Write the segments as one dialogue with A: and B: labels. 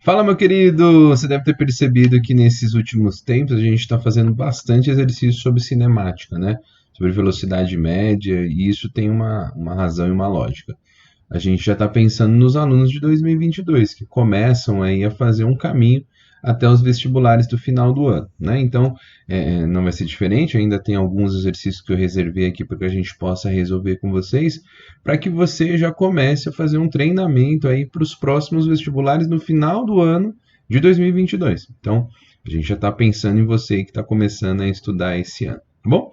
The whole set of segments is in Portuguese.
A: Fala, meu querido! Você deve ter percebido que nesses últimos tempos a gente está fazendo bastante exercício sobre cinemática, né? Sobre velocidade média, e isso tem uma razão e uma lógica. A gente já está pensando nos alunos de 2022, que começam aí a fazer um caminho até os vestibulares do final do ano, né? Então, não vai ser diferente, ainda tem alguns exercícios que eu reservei aqui para que a gente possa resolver com vocês, para que você já comece a fazer um treinamento aí para os próximos vestibulares no final do ano de 2022. Então, a gente já está pensando em você que está começando a estudar esse ano, tá bom?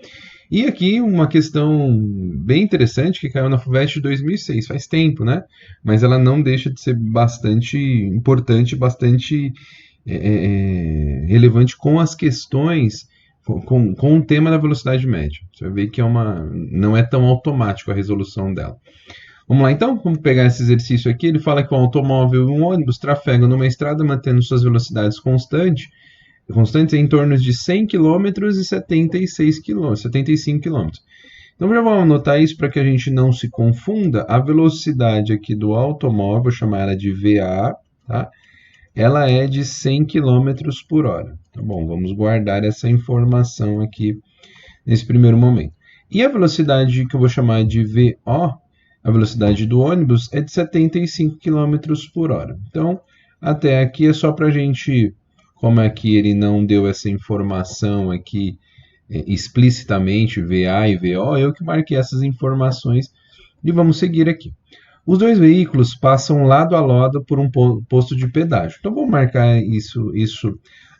A: E aqui uma questão bem interessante que caiu na FUVEST de 2006, faz tempo, né? Mas ela não deixa de ser bastante importante, bastante relevante com as questões, com o tema da velocidade média. Você vai ver que não é tão automático a resolução dela. Vamos lá então, vamos pegar esse exercício aqui. Ele fala que um automóvel e um ônibus trafegam numa estrada mantendo suas velocidades constantes em torno de 100 quilômetros e 75 quilômetros. Então já vamos anotar isso para que a gente não se confunda. A velocidade aqui do automóvel, vou chamar ela de VA, tá? Ela é de 100 quilômetros por hora. Tá bom, vamos guardar essa informação aqui nesse primeiro momento. E a velocidade que eu vou chamar de VO, a velocidade do ônibus, é de 75 quilômetros por hora. Então, até aqui é só para a gente, como aqui ele não deu essa informação aqui explicitamente, VA e VO, eu que marquei essas informações e vamos seguir aqui. Os dois veículos passam lado a lado por um posto de pedágio. Então, vou marcar isso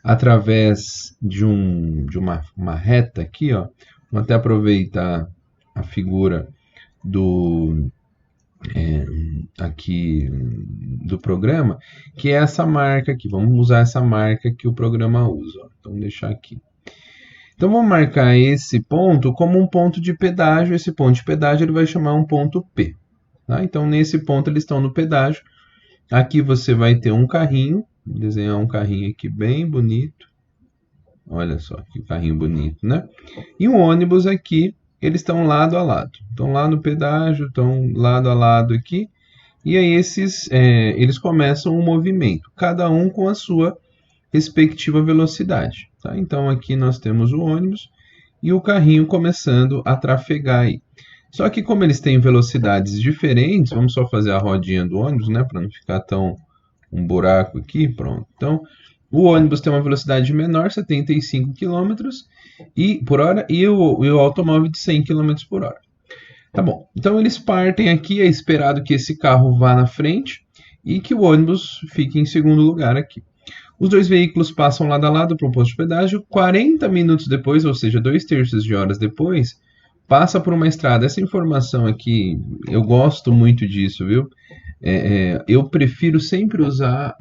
A: através de uma reta aqui, ó. Vou até aproveitar a figura do aqui do programa, que é essa marca aqui. Vamos usar essa marca que o programa usa. Ó. Então, vou deixar aqui. Então, vamos marcar esse ponto como um ponto de pedágio. Esse ponto de pedágio ele vai chamar um ponto P. Tá? Então, nesse ponto, eles estão no pedágio. Aqui você vai ter um carrinho. Vou desenhar um carrinho aqui bem bonito. Olha só, que carrinho bonito, né? E um ônibus aqui, eles estão lado a lado. Estão lá no pedágio, estão lado a lado aqui. E aí eles começam um movimento, cada um com a sua respectiva velocidade. Tá? Então aqui nós temos o ônibus e o carrinho começando a trafegar aí. Só que como eles têm velocidades diferentes, vamos só fazer a rodinha do ônibus, né, para não ficar tão um buraco aqui, pronto. Então, o ônibus tem uma velocidade menor, 75 quilômetros por hora, e o automóvel de 100 quilômetros por hora. Tá bom, então eles partem aqui, é esperado que esse carro vá na frente e que o ônibus fique em segundo lugar aqui. Os dois veículos passam lado a lado para um posto de pedágio, 40 minutos depois, ou seja, 2/3 de horas depois, passa por uma estrada. Essa informação aqui, eu gosto muito disso, viu? Eu prefiro sempre usar,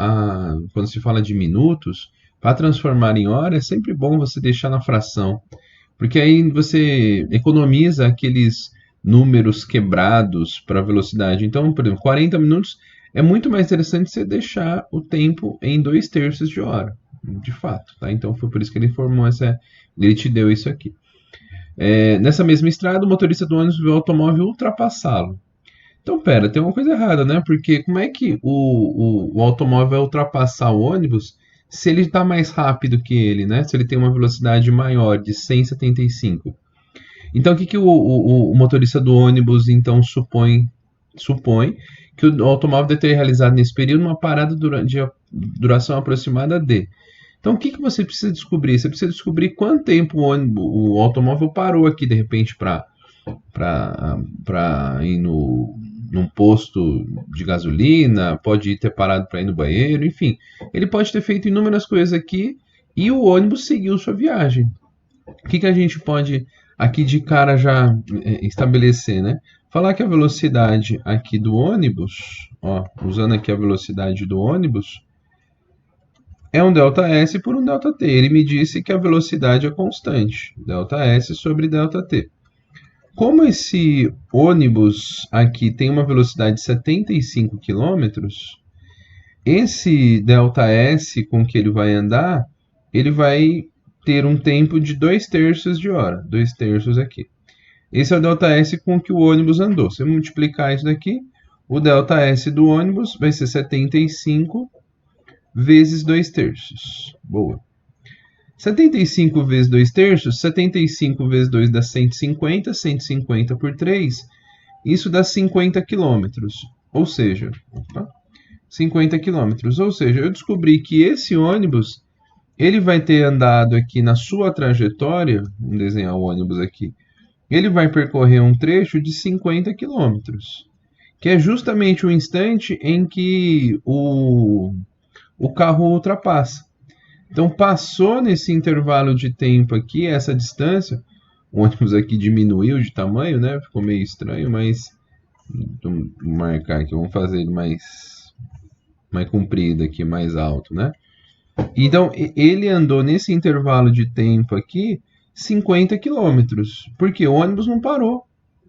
A: quando se fala de minutos, para transformar em hora, é sempre bom você deixar na fração, porque aí você economiza aqueles números quebrados para velocidade. Então, por exemplo, 40 minutos é muito mais interessante você deixar o tempo em 2/3 de hora, de fato. Tá? Então, foi por isso que ele te deu isso aqui. Nessa mesma estrada, o motorista do ônibus viu o automóvel ultrapassá-lo. Então, pera, tem uma coisa errada, né? Porque como é que o automóvel vai ultrapassar o ônibus se ele está mais rápido que ele, né? Se ele tem uma velocidade maior, de 175. Então, o que o motorista do ônibus então supõe que o automóvel deve ter realizado nesse período uma parada de duração aproximada de. Então, o que você precisa descobrir? Você precisa descobrir quanto tempo o automóvel parou aqui, de repente, para ir num posto de gasolina, pode ter parado para ir no banheiro, enfim. Ele pode ter feito inúmeras coisas aqui e o ônibus seguiu sua viagem. O que a gente pode aqui de cara já estabelecer, né? Falar que a velocidade aqui do ônibus, ó, usando aqui a velocidade do ônibus, é um ΔS por um ΔT. Ele me disse que a velocidade é constante, ΔS sobre ΔT. Como esse ônibus aqui tem uma velocidade de 75 quilômetros, esse ΔS com que ele vai andar, ele vai ter um tempo de 2/3 de hora, 2/3 aqui. Esse é o ΔS com que o ônibus andou. Se eu multiplicar isso daqui, o ΔS do ônibus vai ser 75 vezes 2/3. Boa. 75 vezes 2/3, 75 vezes 2 dá 150, 150 por 3, isso dá 50 quilômetros. Ou seja, 50 quilômetros. Ou seja, eu descobri que esse ônibus, ele vai ter andado aqui na sua trajetória, vamos desenhar o ônibus aqui, ele vai percorrer um trecho de 50 quilômetros, que é justamente o instante em que o carro ultrapassa. Então, passou nesse intervalo de tempo aqui, essa distância, o ônibus aqui diminuiu de tamanho, né? Ficou meio estranho, mas vou marcar aqui, vamos fazer ele mais comprido aqui, mais alto, né? Então, ele andou nesse intervalo de tempo aqui 50 quilômetros, porque o ônibus não parou.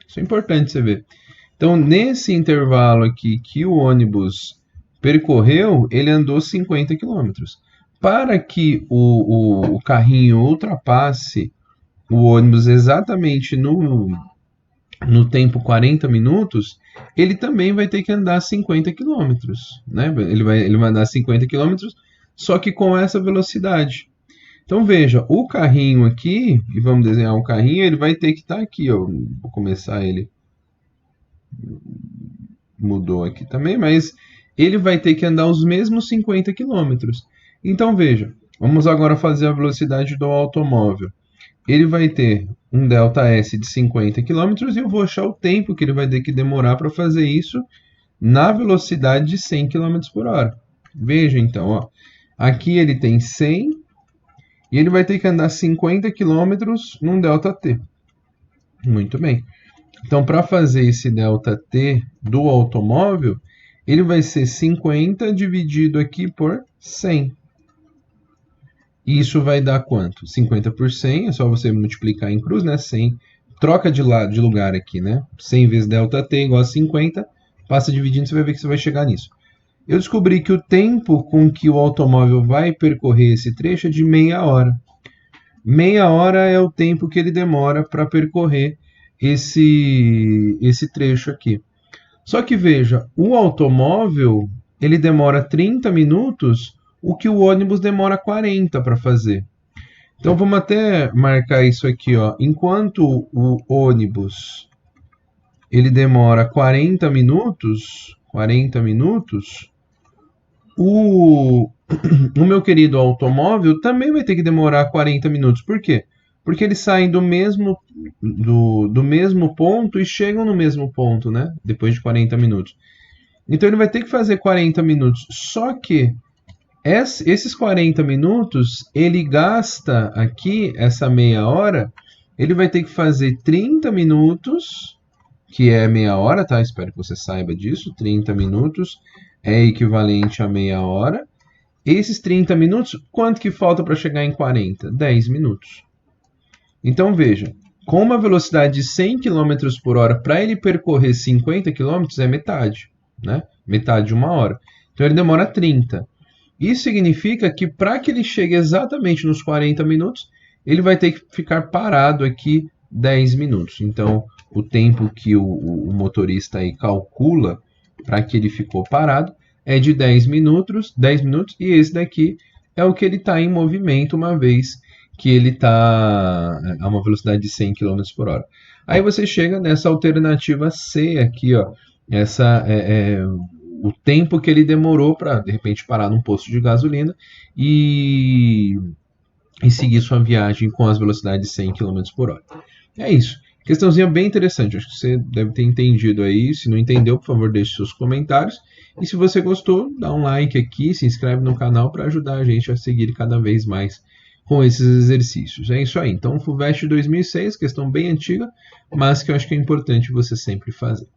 A: Isso é importante você ver. Então, nesse intervalo aqui que o ônibus percorreu, ele andou 50 quilômetros. Para que o carrinho ultrapasse o ônibus exatamente no tempo 40 minutos, ele também vai ter que andar 50 quilômetros, né? Ele vai andar 50 quilômetros, só que com essa velocidade. Então veja, o carrinho aqui, e vamos desenhar um carrinho, ele vai ter que estar aqui, ó. Vou começar ele. Mudou aqui também, mas ele vai ter que andar os mesmos 50 quilômetros. Então veja, vamos agora fazer a velocidade do automóvel. Ele vai ter um ΔS de 50 km e eu vou achar o tempo que ele vai ter que demorar para fazer isso na velocidade de 100 km por hora. Veja então, ó, aqui ele tem 100 e ele vai ter que andar 50 km num ΔT. Muito bem. Então, para fazer esse ΔT do automóvel, ele vai ser 50 dividido aqui por 100. Isso vai dar quanto? 50 por 100, é só você multiplicar em cruz, né? 100. Troca de lugar aqui, né? 100 vezes ΔT igual a 50. Passa dividindo, você vai ver que você vai chegar nisso. Eu descobri que o tempo com que o automóvel vai percorrer esse trecho é de meia hora. Meia hora é o tempo que ele demora para percorrer esse trecho aqui. Só que veja, o automóvel ele demora 30 minutos, o que o ônibus demora 40 para fazer. Então vamos até marcar isso aqui, ó. Enquanto o ônibus ele demora 40 minutos, o meu querido automóvel também vai ter que demorar 40 minutos. Por quê? Porque eles saem do mesmo ponto e chegam no mesmo ponto, né? Depois de 40 minutos. Então ele vai ter que fazer 40 minutos. Só que esses 40 minutos, ele gasta aqui, essa meia hora, ele vai ter que fazer 30 minutos, que é meia hora, tá? Espero que você saiba disso. 30 minutos é equivalente a meia hora. Esses 30 minutos, quanto que falta para chegar em 40? 10 minutos. Então veja, com uma velocidade de 100 km por hora, para ele percorrer 50 km é metade, né? Metade de uma hora. Então ele demora 30. Isso significa que para que ele chegue exatamente nos 40 minutos, ele vai ter que ficar parado aqui 10 minutos. Então, o tempo que o motorista aí calcula para que ele ficou parado é de 10 minutos, e esse daqui é o que ele está em movimento uma vez que ele está a uma velocidade de 100 km por hora. Aí você chega nessa alternativa C aqui, ó. Essa o tempo que ele demorou para, de repente, parar num posto de gasolina e seguir sua viagem com as velocidades de 100 km por hora. É isso. Questãozinha bem interessante. Acho que você deve ter entendido aí. Se não entendeu, por favor, deixe seus comentários. E se você gostou, dá um like aqui, se inscreve no canal para ajudar a gente a seguir cada vez mais com esses exercícios. É isso aí. Então, FUVEST 2006, questão bem antiga, mas que eu acho que é importante você sempre fazer.